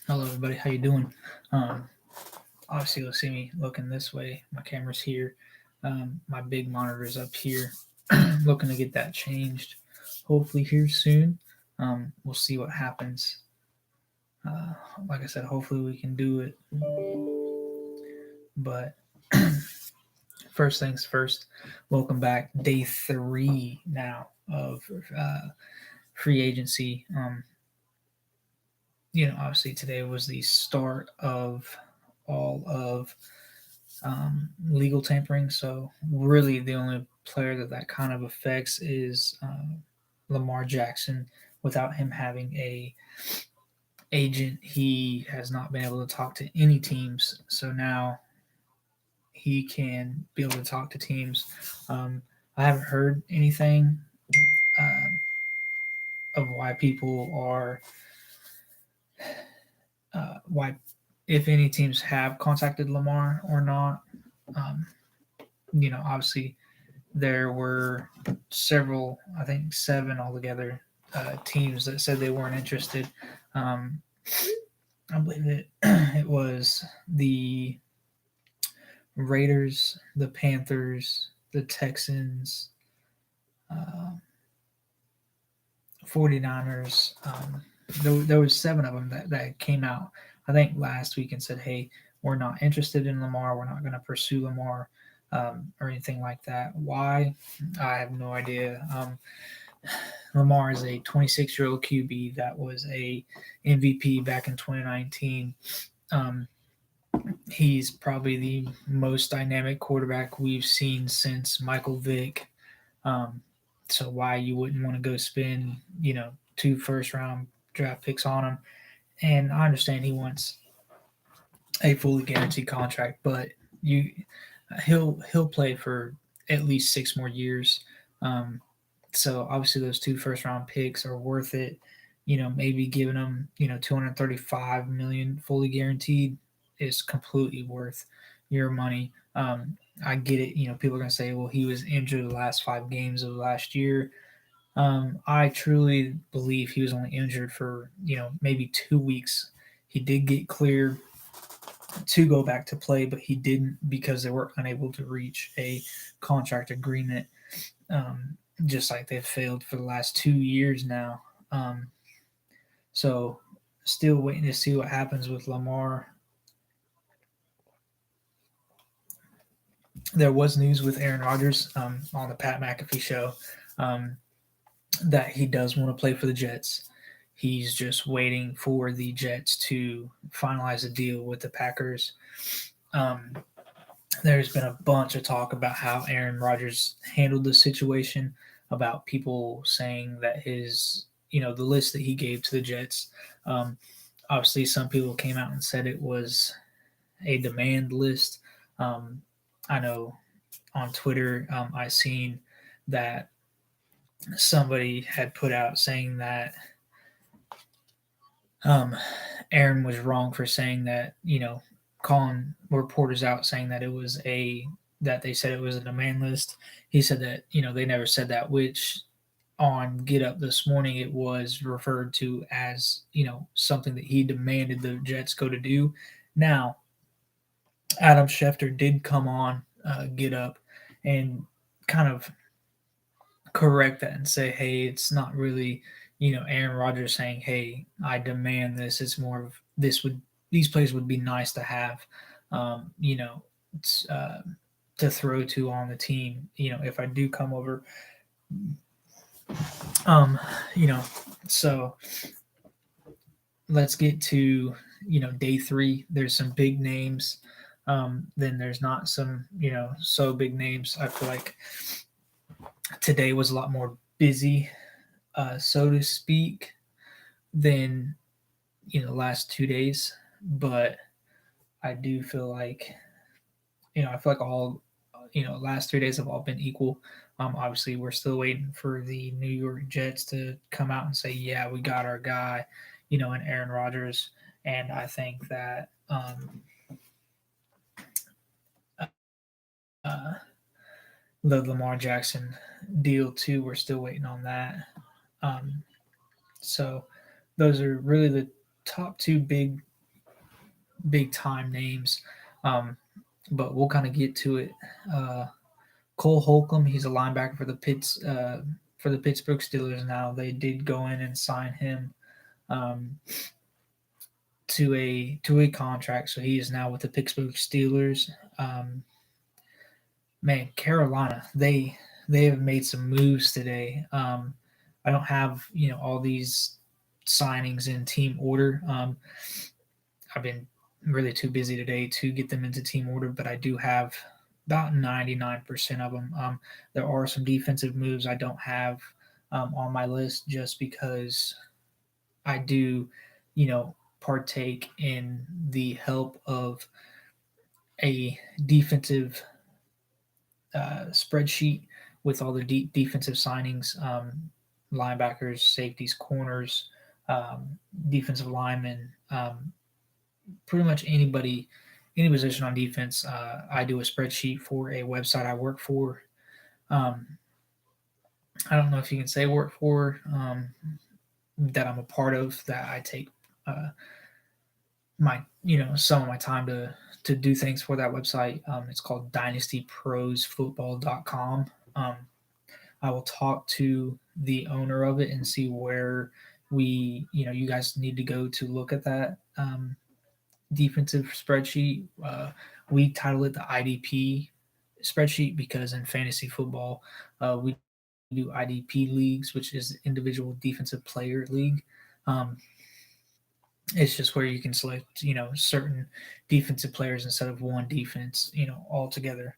Hello, everybody. How you doing? Um, Obviously, you'll see me looking this way. My camera's here. My big monitor's up here. Looking to get that changed. Hopefully here soon. We'll see what happens. Uh, like I said, hopefully we can do it. But first things first. Welcome back. Day 3 now of free agency. Obviously today was the start of all of legal tampering. So really, the only player that kind of affects is Lamar Jackson. Without him having a agent, he has not been able to talk to any teams. So now he can be able to talk to teams. I haven't heard anything of why people are why if any teams have contacted Lamar or not. Um, Obviously there were several, I think 7 altogether, teams that said they weren't interested. Um, I believe it was the Raiders, the Panthers, the Texans, uh, 49ers. There was 7 of them that came out, I think, last week and said, hey, we're not interested in Lamar. We're not going to pursue Lamar or anything like that. Why? I have no idea. Lamar is a 26-year-old QB that was a MVP back in 2019. Um, he's probably the most dynamic quarterback we've seen since Michael Vick. Um, so why you wouldn't want to go spend 2 first-round draft picks on him? And I understand he wants a fully guaranteed contract, but you he'll play for at least 6 more years. Um, so obviously those 2 first-round picks are worth it. Maybe giving them 235 million fully guaranteed is completely worth your money. I get it. People are gonna say, well, he was injured the last 5 games of last year. I truly believe he was only injured for maybe 2 weeks. He did get cleared to go back to play, but he didn't because they were unable to reach a contract agreement. Just like they've failed for the last 2 years now. So, still waiting to see what happens with Lamar. There was news with Aaron Rodgers on the Pat McAfee show um, that he does want to play for the Jets. He's just waiting for the Jets to finalize a deal with the Packers. Um, there's been a bunch of talk about how Aaron Rodgers handled the situation, about people saying that the list that he gave to the Jets, um, obviously some people came out and said it was a demand list. Um, I know on Twitter, I seen that somebody had put out saying that um, Aaron was wrong for saying that, calling reporters out saying that that they said it was a demand list. He said that, they never said that, which on Get Up this morning, it was referred to as, something that he demanded the Jets go to do. Now, Adam Schefter did come on Get Up and kind of correct that and say, hey, it's not really, Aaron Rodgers saying, hey, I demand this. It's more of these plays would be nice to have, you know, to throw to on the team. If I do come over, um, you know, so let's get to day 3. There's some big names. Then there's not some so big names. I feel like today was a lot more busy, so to speak, than last 2 days. But I do feel like I feel like all last 3 days have all been equal. Obviously, we're still waiting for the New York Jets to come out and say, yeah, we got our guy, in Aaron Rodgers. And I think that the Lamar Jackson deal too, we're still waiting on that. Um, so those are really top two big time names, um, but we'll kind of get to it. Uh, Cole Holcomb, he's a linebacker for the Pittsburgh Steelers now. They did go in and sign him um, to a contract, so he is now with the Pittsburgh Steelers. Um, Man, Carolina, they have made some moves today. I don't have all these signings in team order. I've been really too busy today to get them into team order, but I do have about 99% of them. There are some defensive moves I don't have on my list just because I do, partake in the help of a defensive spreadsheet with all the defensive signings, linebackers, safeties, corners, defensive linemen, pretty much anybody, any position on defense. I do a spreadsheet for a website I work for. Um, I don't know if you can say work for, that I'm a part of, that I take my some of my time to do things for that website. It's called dynastyprosfootball.com. I will talk to the owner of it and see where you guys need to go to look at that defensive spreadsheet. We title it the IDP spreadsheet because in fantasy football, we do IDP leagues, which is individual defensive player league. Um, it's just where you can select, certain defensive players instead of one defense, altogether.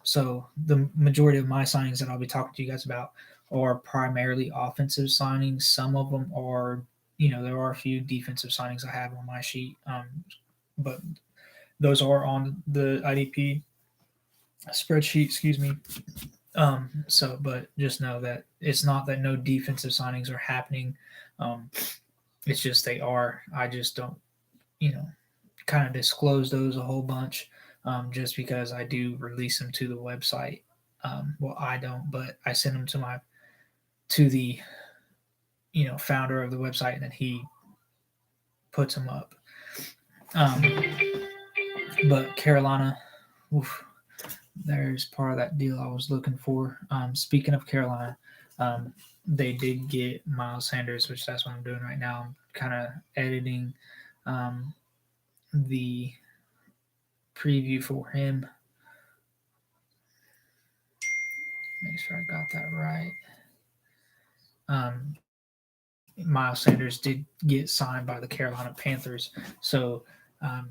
So the majority of my signings that I'll be talking to you guys about are primarily offensive signings. Some of them are, there are a few defensive signings I have on my sheet, but those are on the IDP spreadsheet. Excuse me. But just know that it's not that no defensive signings are happening. Um, it's just they are. I just don't, you know, kind of disclose those a whole bunch, just because I do release them to the website. Well, I don't, but I send them to the founder of the website, and then he puts them up. Um, but Carolina, oof, there's part of that deal I was looking for. Speaking of Carolina, um, they did get Miles Sanders, which that's what I'm doing right now. I'm kind of editing um, the preview for him. Make sure I got that right. Miles Sanders did get signed by the Carolina Panthers, so um,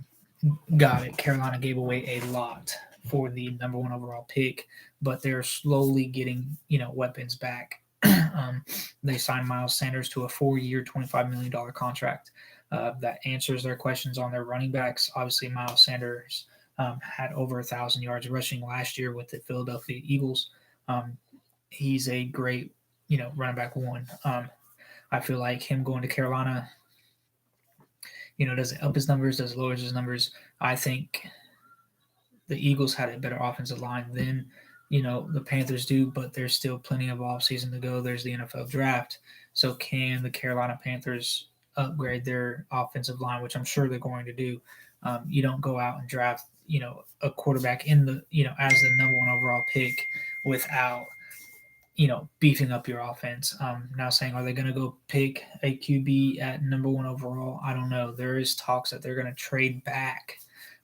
got it. Carolina gave away a lot for the number one overall pick, but they're slowly getting weapons back. um, they signed Miles Sanders to a 4-year, $25 million contract that answers their questions on their running backs. Obviously, Miles Sanders had over 1,000 yards rushing last year with the Philadelphia Eagles. Um, he's a great running back one. I feel like him going to Carolina, does it up his numbers, does it lower his numbers? I think the Eagles had a better offensive line than the Panthers do, but there's still plenty of offseason to go. There's the NFL draft. So can the Carolina Panthers upgrade their offensive line, which I'm sure they're going to do? You don't go out and draft a quarterback in the as the number one overall pick without beefing up your offense. Now saying, are they going to go pick a QB at number one overall? I don't know. There is talks that they're going to trade back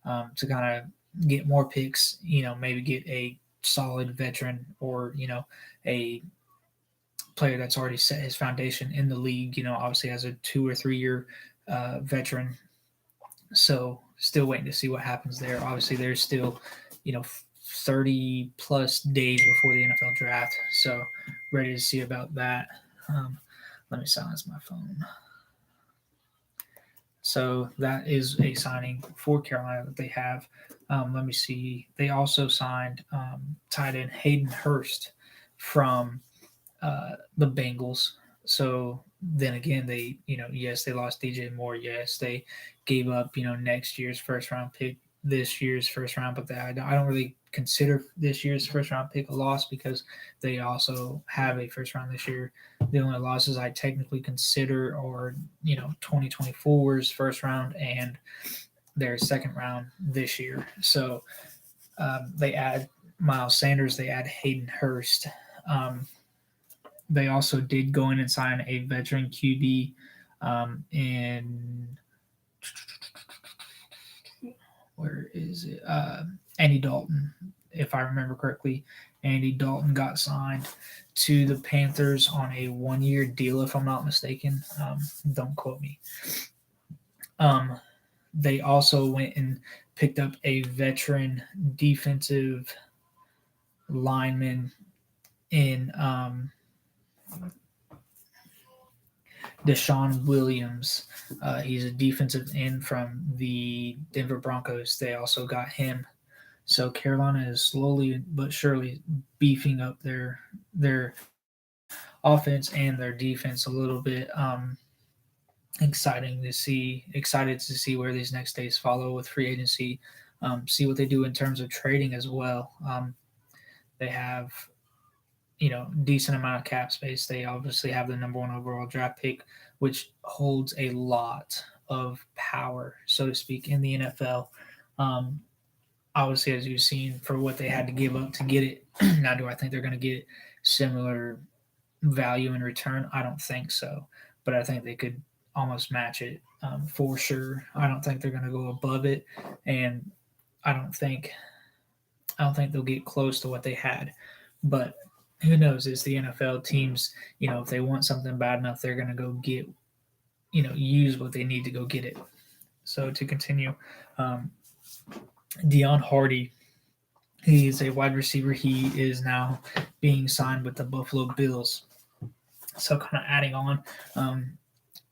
to kind of get more picks, maybe get a solid veteran or, a player that's already set his foundation in the league, obviously as a 2 or 3 year veteran. So still waiting to see what happens there. Obviously there's still, 30 plus days before the NFL draft. So ready to see about that. Let me silence my phone. So that is a signing for Carolina that they have. Let me see. They also signed tight end Hayden Hurst from the Bengals. So then again, they, yes, they lost DJ Moore. Yes, they gave up, next year's first round pick, this year's first round, but I don't really consider this year's first round pick a loss because they also have a first round this year. The only losses I technically consider are 2024's first round and their second round this year. So they add Miles Sanders, they add Hayden Hurst. They also did go in and sign a veteran QB in where is it? Andy Dalton, if I remember correctly. Andy Dalton got signed to the Panthers on a 1-year deal, if I'm not mistaken. Don't quote me. They also went and picked up a veteran defensive lineman in Deshaun Williams. He's a defensive end from the Denver Broncos. They also got him. So Carolina is slowly but surely beefing up their offense and their defense a little bit. Excited to see where these next days follow with free agency. See what they do in terms of trading as well. They have decent amount of cap space. They obviously have the number 1 overall draft pick, which holds a lot of power, so to speak, in the NFL. Obviously, as you've seen, for what they had to give up to get it. Now, do I think they're going to get similar value in return? I don't think so, but I think they could almost match it for sure. I don't think they're going to go above it, and I don't think they'll get close to what they had. But who knows? It's the NFL. Teams, if they want something bad enough, they're going to go get, use what they need to go get it. So to continue, Deon Hardy, he is a wide receiver. He is now being signed with the Buffalo Bills. So kind of adding on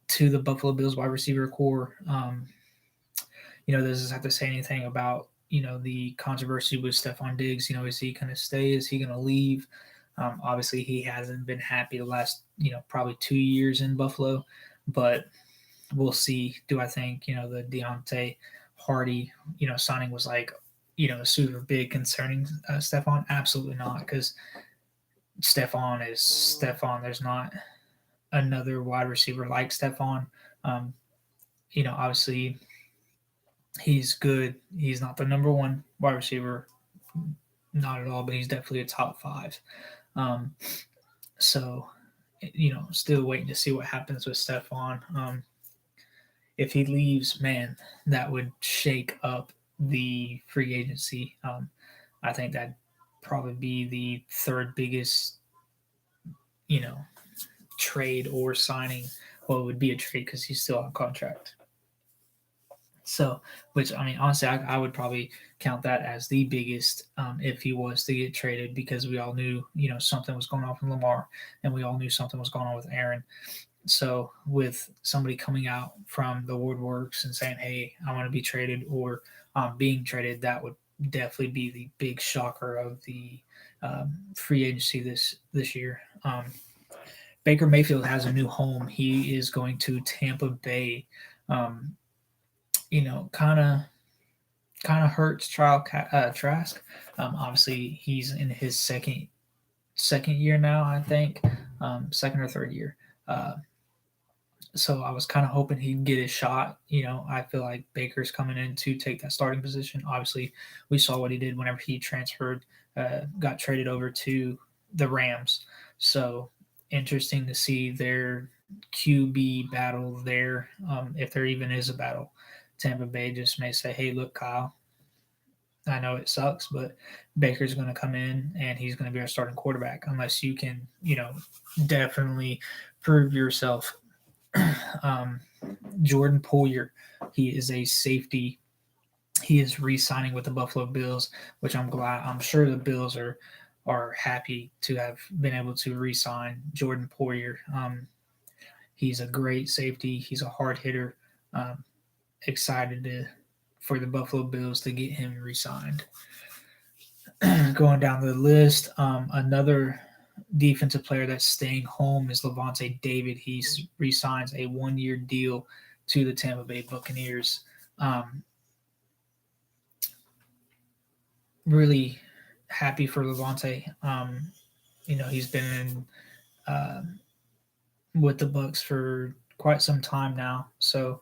to the Buffalo Bills wide receiver core, doesn't have to say anything about, the controversy with Stephon Diggs. Is he going to stay? Is he going to leave? Obviously, he hasn't been happy the last, probably 2 years in Buffalo, but we'll see. Do I think, the Deontay Hardy, signing was like, super big concerning Stephon? Absolutely not, because Stephon is Stephon. There's not another wide receiver like Stephon. Obviously, he's good. He's not the number 1 wide receiver, not at all, but he's definitely a top 5. So, still waiting to see what happens with Stephon. If he leaves, man, that would shake up the free agency. I think that'd probably be the 3rd biggest, trade or signing. Well, it would be a trade because he's still on contract. So, which, I mean, honestly, I would probably count that as the biggest if he was to get traded, because we all knew, something was going on with Lamar, and we all knew something was going on with Aaron. So with somebody coming out from the woodworks and saying, hey, I want to be traded, or being traded, that would definitely be the big shocker of the free agency this year. Baker Mayfield has a new home. He is going to Tampa Bay. Kind of hurts Trask. Obviously, he's in his second year now, I think, 2nd or 3rd year. So I was kind of hoping he'd get his shot. I feel like Baker's coming in to take that starting position. Obviously, we saw what he did whenever he transferred, got traded over to the Rams. So interesting to see their QB battle there, if there even is a battle. Tampa Bay just may say, hey, look, Kyle, I know it sucks, but Baker's going to come in and he's going to be our starting quarterback unless you can, definitely prove yourself. Jordan Poyer, he is a safety. He is re-signing with the Buffalo Bills, which I'm glad. I'm sure the Bills are happy to have been able to re-sign Jordan Poyer. He's a great safety. He's a hard hitter. Excited for the Buffalo Bills to get him re-signed. Going down the list, another defensive player that's staying home is Levante David. He re-signs a 1-year deal to the Tampa Bay Buccaneers. Really, happy for Levante. He's been in uh, with the Bucks for quite some time now. So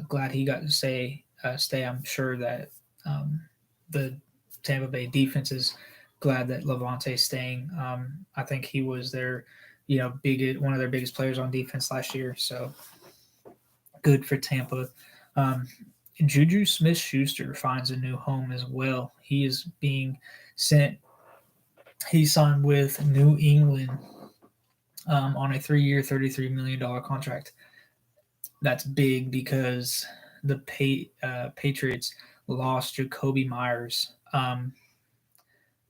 glad he got to stay. I'm sure that the Tampa Bay defense is glad that Levante's staying. I think he was their, one of their biggest players on defense last year. So good for Tampa. Um, Juju Smith-Schuster finds a new home as well. He is being sent. He signed with New England on a 3-year, $33 million contract. That's big because the Patriots lost Jacoby Myers.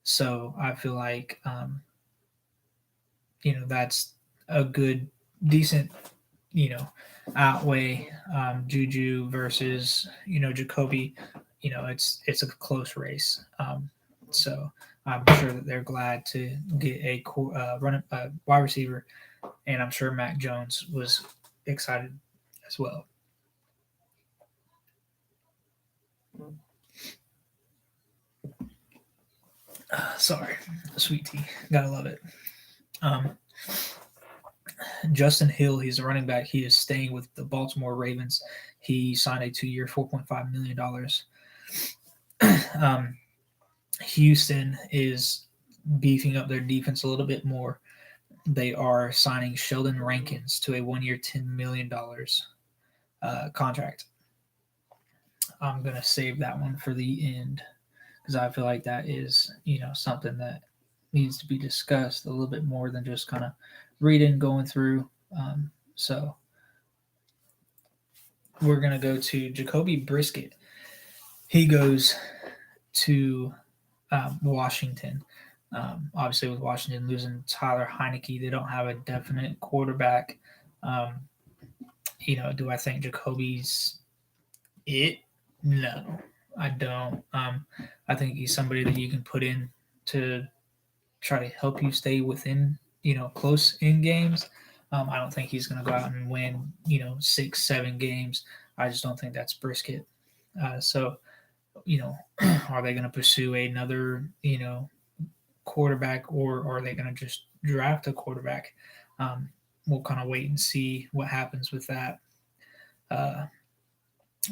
So I feel like that's a good, decent, you know, outweigh Juju versus Jacoby. It's a close race. So I'm sure that they're glad to get a wide receiver, and I'm sure Mac Jones was excited as well. Sorry, sweet tea, gotta love it. Um, Justin Hill, he's a running back. He is staying with the Baltimore Ravens. He signed a 2-year, $4.5 million. um, Houston is beefing up their defense a little bit more. They are signing Sheldon Rankins to a 1-year, $10 million contract. I'm gonna save that one for the end because I feel like that is something that needs to be discussed a little bit more than just kind of reading, going through. So we're gonna go to Jacoby Brisket. He goes to Washington. Obviously, with Washington losing Tyler Heineke, they don't have a definite quarterback. Um, do I think Jacoby's it? No, I don't. I think he's somebody that you can put in to try to help you stay within, close in games. I don't think he's going to go out and win, 6, 7 games. I just don't think that's Brisket. So, are they going to pursue another, quarterback, or are they going to just draft a quarterback? We'll kind of wait and see what happens with that.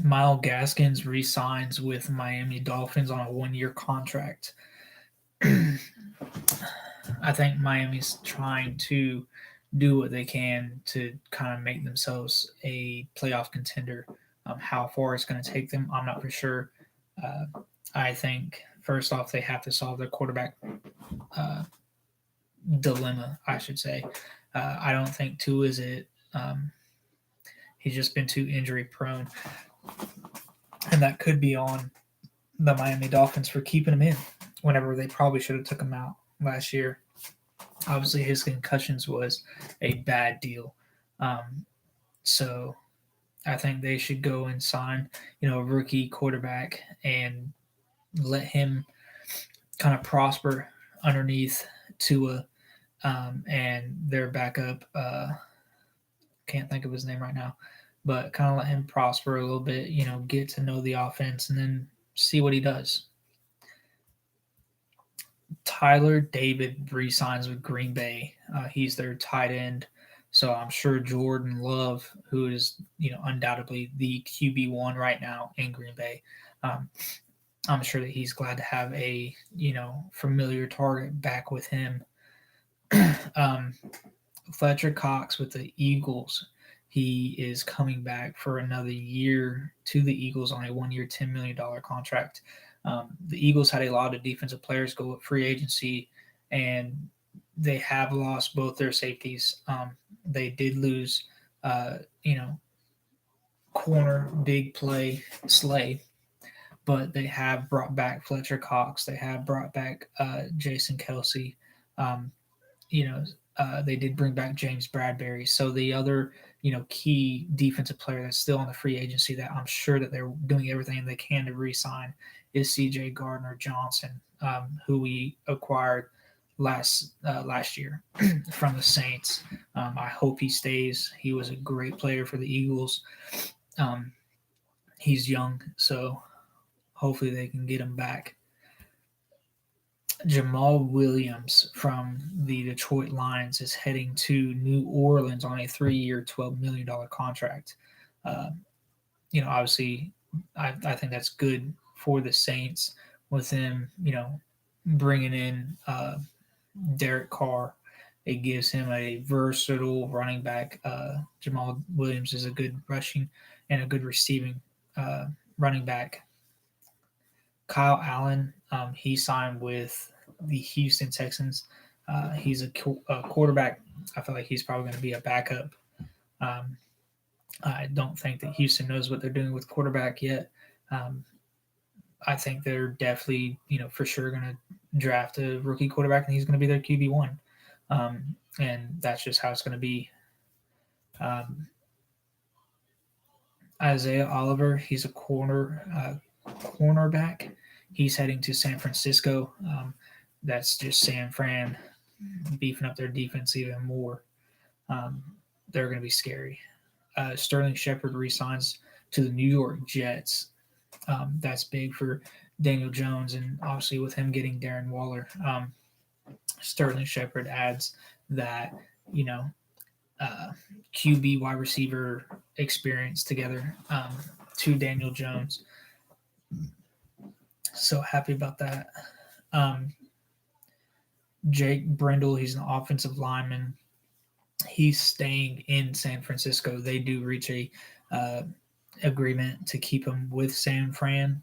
Myles Gaskins re-signs with Miami Dolphins on a 1-year contract. I think Miami's trying to do what they can to kind of make themselves a playoff contender. How far it's going to take them, I'm not for sure. I think first off, they have to solve their quarterback dilemma, I should say. I don't think Tua is it. He's just been too injury prone, and that could be on the Miami Dolphins for keeping him in whenever they probably should have took him out last year. Obviously, his concussions was a bad deal. So I think they should go and sign, a rookie quarterback and let him kind of prosper underneath Tua and their backup. Can't think of his name right now, but kind of let him prosper a little bit, get to know the offense and then see what he does. Tyler David re-signs with Green Bay. He's their tight end. So I'm sure Jordan Love, who is undoubtedly the QB1 right now in Green Bay, I'm sure that he's glad to have a familiar target back with him. Fletcher Cox with the Eagles. He is coming back for another year to the Eagles on a 1-year, $10 million contract. The Eagles had a lot of defensive players go with free agency, and they have lost both their safeties. They did lose, corner, big play, Slay, but they have brought back Fletcher Cox. They have brought back Jason Kelsey. They did bring back James Bradbury. So the other, key defensive player that's still on the free agency that I'm sure that they're doing everything they can to re-sign is C.J. Gardner-Johnson, who we acquired last year from the Saints. I hope he stays. He was a great player for the Eagles. He's young, so hopefully they can get him back. Jamal Williams from the Detroit Lions is heading to New Orleans on a 3-year, $12 million contract. Uh, obviously, I think that's good for the Saints with them, bringing in Derek Carr. It gives him a versatile running back. Jamal Williams is a good rushing and a good receiving running back. Kyle Allen, he signed with the Houston Texans. He's a quarterback. I feel like he's probably going to be a backup. Um, I don't think that Houston knows what they're doing with quarterback yet. Um, I think they're definitely, for sure going to draft a rookie quarterback, and he's going to be their QB1. And that's just how it's going to be. Um, Isaiah Oliver, he's a cornerback. He's heading to San Francisco. That's just San Fran beefing up their defense even more. Um, they're going to be scary. Sterling Shepard resigns to the New York Jets. That's big for Daniel Jones, and obviously with him getting Darren Waller, Sterling Shepard adds that QB wide receiver experience together to Daniel Jones. So happy about that. Jake Brendel, he's an offensive lineman. He's staying in San Francisco. They do reach a agreement to keep him with San Fran.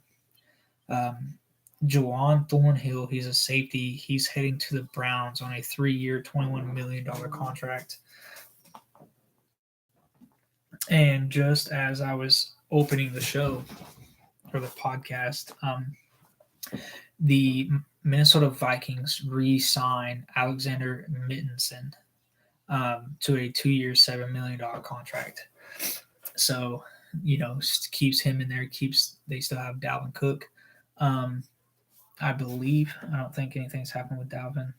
Juwan Thornhill, he's a safety. He's heading to the Browns on a 3-year, $21 million contract. And just as I was opening the show or the podcast, the Minnesota Vikings re-sign Alexander Mittinson to a 2-year, $7 million contract. So, keeps him in there. They still have Dalvin Cook. I believe. I don't think anything's happened with Dalvin.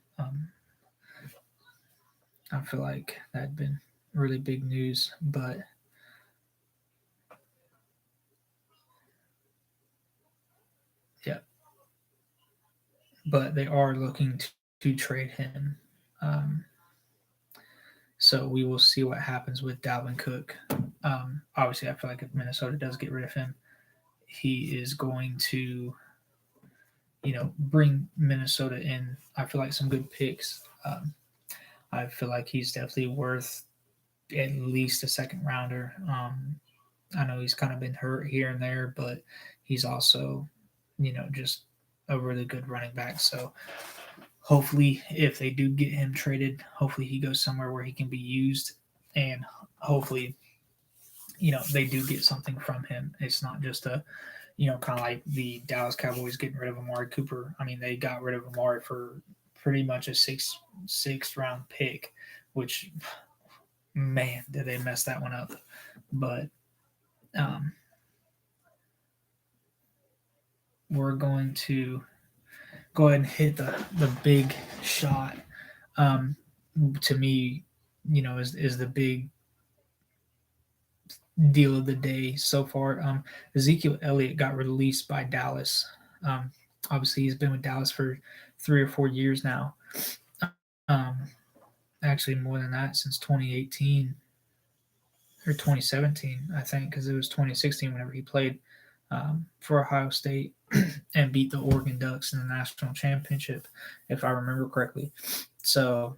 I feel like that had been really big news, but yeah. But they are looking to trade him. So we will see what happens with Dalvin Cook. Obviously, I feel like if Minnesota does get rid of him, he is going to, bring Minnesota in. I feel like some good picks. I feel like he's definitely worth at least a second rounder. I know he's kind of been hurt here and there, but he's also, just a really good running back. So hopefully, if they do get him traded, hopefully he goes somewhere where he can be used, and hopefully, they do get something from him. It's not just a, kind of like the Dallas Cowboys getting rid of Amari Cooper. I mean, they got rid of Amari for pretty much a sixth round pick, which, man, did they mess that one up. But we're going to go ahead and hit the big shot. To me, is the big deal of the day so far. Ezekiel Elliott got released by Dallas. Obviously, he's been with Dallas for 3 or 4 years now. Actually, more than that, since 2018 or 2017, I think, because it was 2016 whenever he played for Ohio State and beat the Oregon Ducks in the national championship, if I remember correctly. So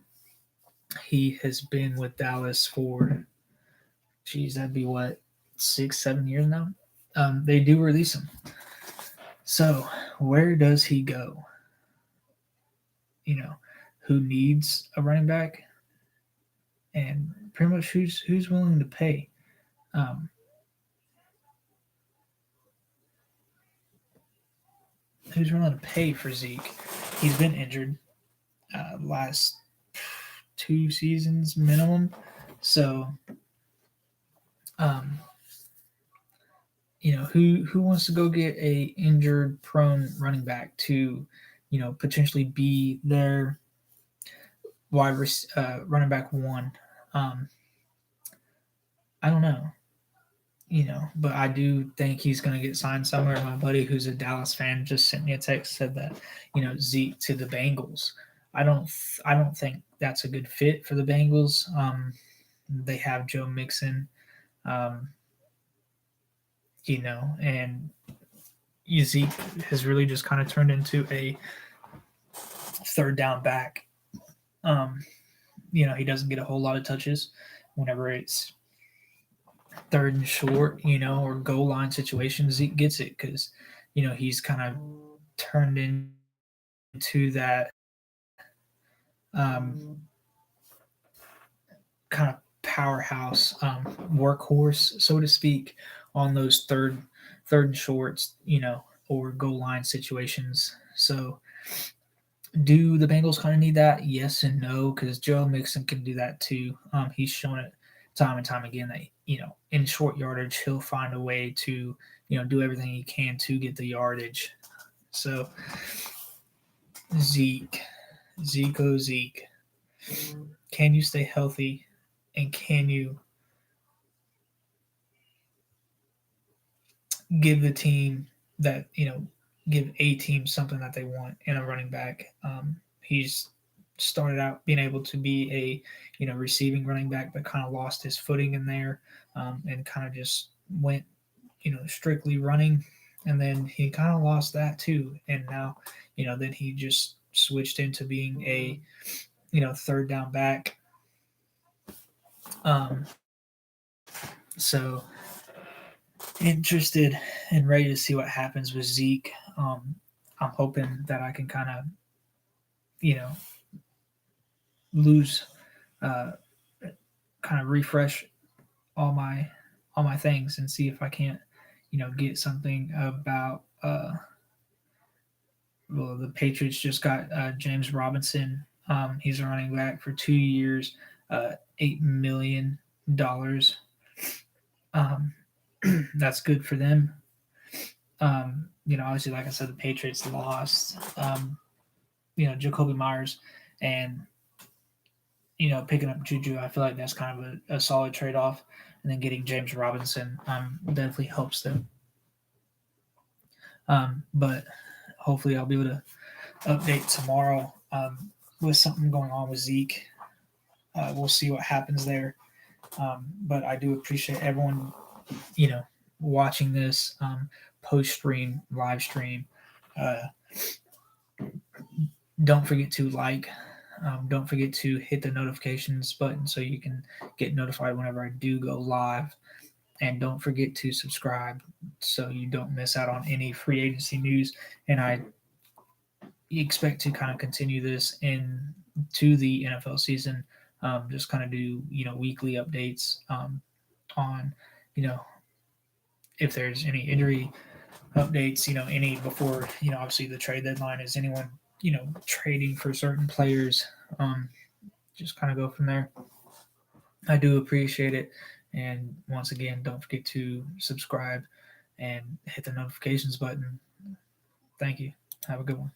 he has been with Dallas for, that'd be what, 6-7 years now. They do release him. So where does he go? Who needs a running back? And pretty much who's willing to pay? Who's willing to pay for Zeke? He's been injured last 2 seasons minimum. So, who wants to go get a injured, prone running back to, potentially be their running back one? I don't know. But I do think he's going to get signed somewhere. My buddy, who's a Dallas fan, just sent me a text, said that Zeke to the Bengals. I don't think that's a good fit for the Bengals. They have Joe Mixon, um, and Zeke has really just kind of turned into a third down back. He doesn't get a whole lot of touches whenever it's third and short, or goal line situations. Zeke gets it because, he's kind of turned into that kind of powerhouse workhorse, so to speak, on those third and shorts, or goal line situations. So do the Bengals kind of need that? Yes and no, because Joe Mixon can do that too. He's shown it time and time again that in short yardage he'll find a way to do everything he can to get the yardage. So Zeke, Zeke, can you stay healthy, and can you give the team that give a team something that they want in a running back? He's started out being able to be a receiving running back, but kind of lost his footing in there, and kind of just went strictly running, and then he kind of lost that too, and now then he just switched into being a third down back. So interested and ready to see what happens with Zeke. I'm hoping that I can kind of lose, uh, kind of refresh all my things and see if I can't get something about well, the Patriots just got James Robinson. He's a running back for 2 years, $8 million. Um, that's good for them. Obviously, like I said, the Patriots lost. Jacoby Myers, and picking up Juju. I feel like that's kind of a solid trade off, and then getting James Robinson definitely helps them. But hopefully, I'll be able to update tomorrow with something going on with Zeke. We'll see what happens there. But I do appreciate everyone, watching this post stream, live stream. Uh, don't forget to like. Don't forget to hit the notifications button so you can get notified whenever I do go live. And don't forget to subscribe so you don't miss out on any free agency news. And I expect to kind of continue this into the NFL season. Just kind of do weekly updates on if there's any injury updates, any before obviously the trade deadline, is anyone trading for certain players. Just kind of go from there. I do appreciate it, and once again, don't forget to subscribe and hit the notifications button. Thank you. Have a good one.